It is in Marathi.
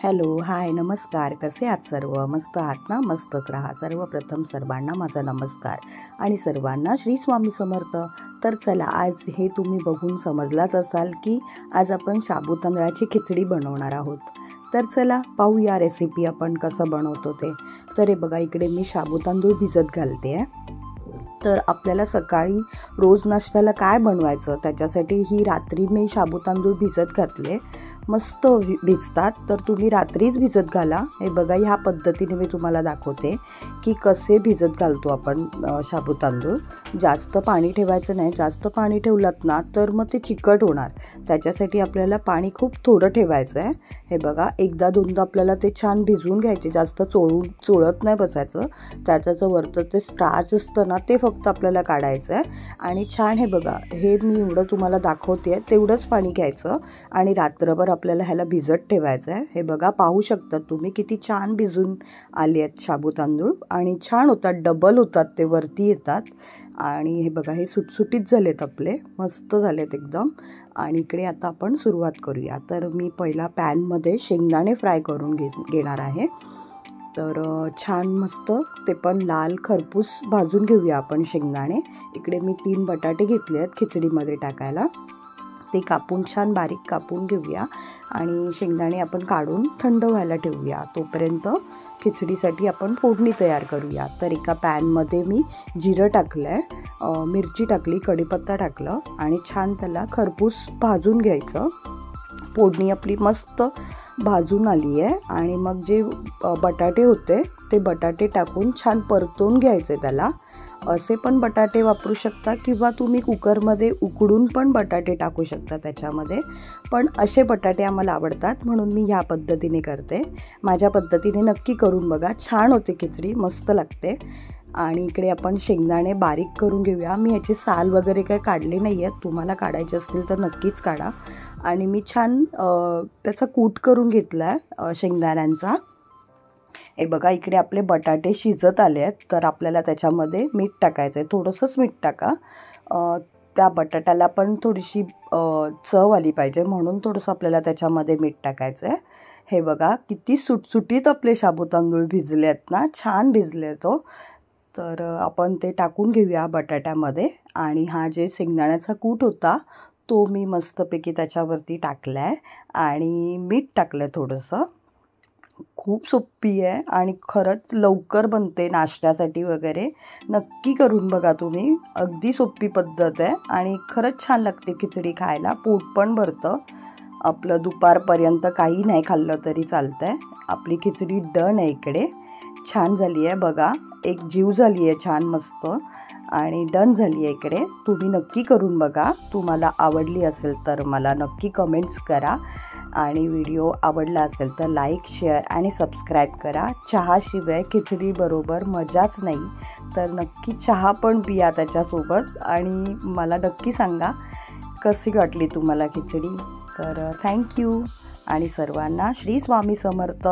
हॅलो, हाय, नमस्कार. कसे आहात सर्व? मस्त आहात ना? मस्तच राहा. सर्वप्रथम सर्वांना माझा नमस्कार आणि सर्वांना श्री स्वामी समर्थ. तर चला, आज हे तुम्ही बघून समजलाच असाल की आज आपण साबू तांदळाची खिचडी बनवणार आहोत. तर चला पाहूया रेसिपी आपण कसं बनवतो ते. तर हे बघा, इकडे मी साबू तांदूळ भिजत घालते आहे. तर आपल्याला सकाळी रोज नाश्त्याला काय बनवायचं त्याच्यासाठी ही रात्री मी साबू तांदूळ भिजत घातले. मस्त भिजतात, तर तुम्ही रात्रीच भिजत घाला. हे बघा, ह्या पद्धतीने मी तुम्हाला दाखवते की कसे भिजत घालतो आपण साबू तांदूळ. जास्त पाणी ठेवायचं नाही. जास्त पाणी ठेवलात ना तर मग ते चिकट होणार. त्याच्यासाठी आपल्याला पाणी खूप थोडं ठेवायचं आहे. हे बघा, एकदा दोनदा आपल्याला ते छान भिजवून घ्यायचे. जास्त चोळत नाही बसायचं. त्याचं वरचं ते स्टार्च असतं ना, ते फक्त आपल्याला काढायचं आहे. आणि छान, हे बघा, हे मी एवढं तुम्हाला दाखवते तेवढंच पाणी घ्यायचं आणि रात्रभर आपल्याला ह्याला भिजत ठेवायचं आहे. हे बघा, पाहू शकता तुम्ही किती छान भिजून आले आहेत साबू तांदूळ आणि छान होतात, डबल होतात, ते वरती येतात. आणि हे बघा, हे सुटसुटीत झालेत आपले, मस्त झालेत एकदम. आणि इकडे आता आपण सुरुवात करूया. तर मी पहिला पॅनमध्ये शेंगदाणे फ्राय करून घेणार आहे. तर छान मस्त ते पण लाल खरपूस भाजून घेऊया आपण शेंगदाणे. इकडे मी 3 बटाटे घेतले आहेत खिचडीमध्ये टाकायला. ते कापून छान बारीक कापून घेऊया आणि शेंगदाणे आपण काढून थंड व्हायला ठेवूया. तोपर्यंत खिचडीसाठी आपण फोडणी तयार करूया. तर एका पॅनमध्ये मी जिरं टाकलं आहे, मिरची टाकली, कढीपत्ता टाकलं आणि छान त्याला खरपूस भाजून घ्यायचं. फोडणी आपली मस्त भाजून आली आहे आणि मग जे बटाटे होते ते बटाटे टाकून छान परतून घ्यायचे त्याला. असे पण बटाटे वापरू शकता किंवा तुम्ही कुकरमध्ये उकडून पण बटाटे टाकू शकता त्याच्यामध्ये. पण असे बटाटे आम्हाला आवडतात म्हणून मी ह्या पद्धतीने करते. माझ्या पद्धतीने नक्की करून बघा, छान होते खिचडी, मस्त लागते. आणि इकडे आपण शेंगदाणे बारीक करून घेऊया. मी ह्याची साल वगैरे काही काढली नाही आहेत. तुम्हाला काढायचे असतील तर नक्कीच काढा. आणि मी छान त्याचा कूट करून घेतला आहे शेंगदाण्यांचा. हे बघा, इकडे आपले बटाटे शिजत आले आहेत. तर आपल्याला त्याच्यामध्ये मीठ टाकायचं आहे. थोडंसंच मीठ टाका. त्या बटाट्याला पण थोडीशी चव आली पाहिजे म्हणून थोडंसं आपल्याला त्याच्यामध्ये मीठ टाकायचं आहे. हे बघा, किती सुटसुटीत आपले साबू तांदूळ भिजले आहेत ना, छान भिजले आहेत. तर आपण ते टाकून घेऊया बटाट्यामध्ये. आणि हा जे शेंगदाण्याचा कूट होता तो मी मस्तपैकी त्याच्यावरती टाकला आहे आणि मीठ टाकलं आहे थोडंसं. खूप सोपी आहे आणि खरंच लवकर बनते नाश्त्यासाठी वगैरे. नक्की करून बघा तुम्ही. अगदी सोपी पद्धत आहे आणि खरंच छान लागते खिचडी खायला. पोट पण भरतं आपलं. दुपारपर्यंत काही नाही खाल्लं तरी चालतं आहे. आपली खिचडी डन आहे. इकडे छान झाली आहे बघा, एक जीव झाली आहे छान मस्त आणि डन झाली आहे इकडे. तुम्ही नक्की करून बघा. तुम्हाला आवडली असेल तर मला नक्की कमेंट्स करा आणि व्हिडिओ आवडला असेल तर लाईक, शेअर आणि सबस्क्राईब करा. चहाशिवाय खिचडीबरोबर मजाच नाही. तर नक्की चहा पण पिया त्याच्यासोबत आणि मला नक्की सांगा कशी वाटली तुम्हाला खिचडी. तर थँक्यू आणि सर्वांना श्री स्वामी समर्थ.